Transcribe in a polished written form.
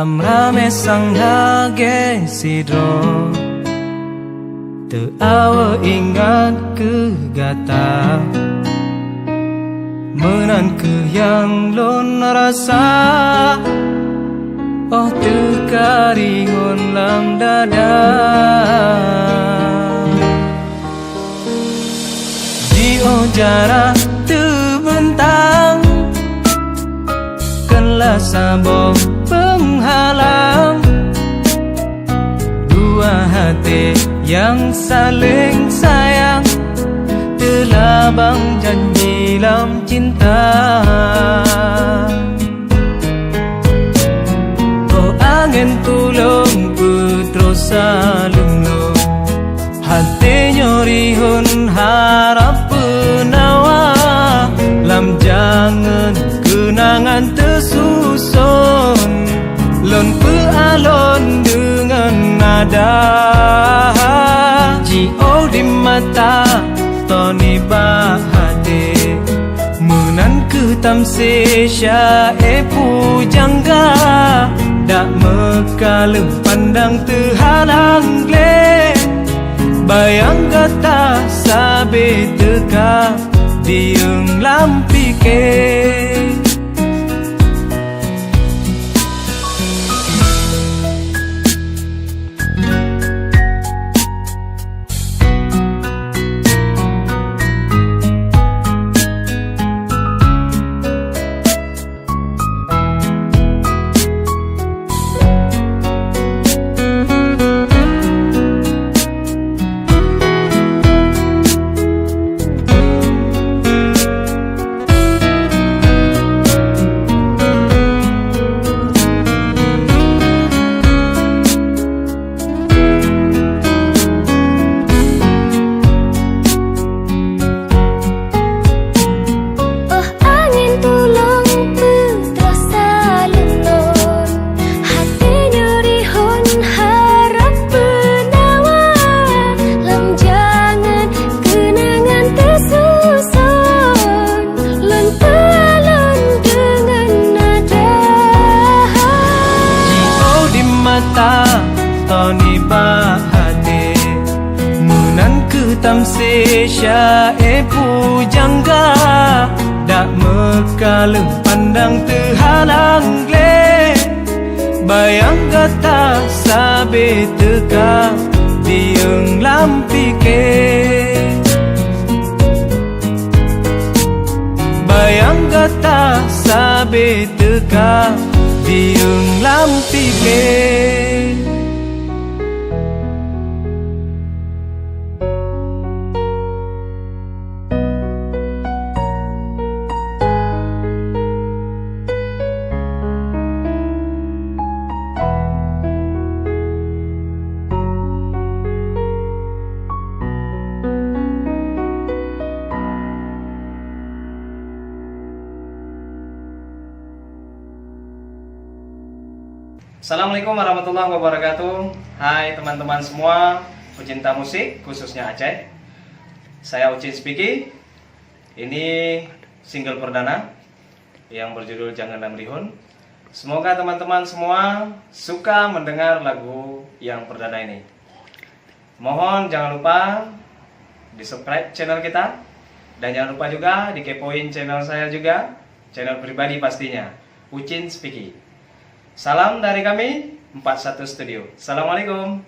Lam rame sang hage sidro te awa ingat ke gata menan ke yang lon rasa oh tekaringon lam dada di ojara terbentang kenlah sabong penghalang dua hati yang saling sayang terlabang janji dalam cinta. Oh angin tulung terus salungo hati nyorihun harap penawa lam jangan kenangan tersusun lon pealon dengan nada jio di mata toni bahade menan ke tamse syae pujangga dak mekalem pandang terhalang le bayang kata sabe teka dieng lampike. Toni bahade munan ke tamse syae pujangga dak mekalem pandang terhalang le bayang kata sabe teka dieng lampike bayang kata sabe teka dieng lampike. Assalamualaikum warahmatullahi wabarakatuh. Hai teman-teman semua pecinta musik khususnya Aceh. Saya Ucin Spiki. Ini single perdana yang berjudul Jangan Lamrihun. Semoga teman-teman semua suka mendengar lagu yang perdana ini. Mohon jangan lupa di subscribe channel kita dan jangan lupa juga dikepoin channel saya juga, channel pribadi pastinya, Ucin Spiki. Salam dari kami 41 Studio. Assalamualaikum.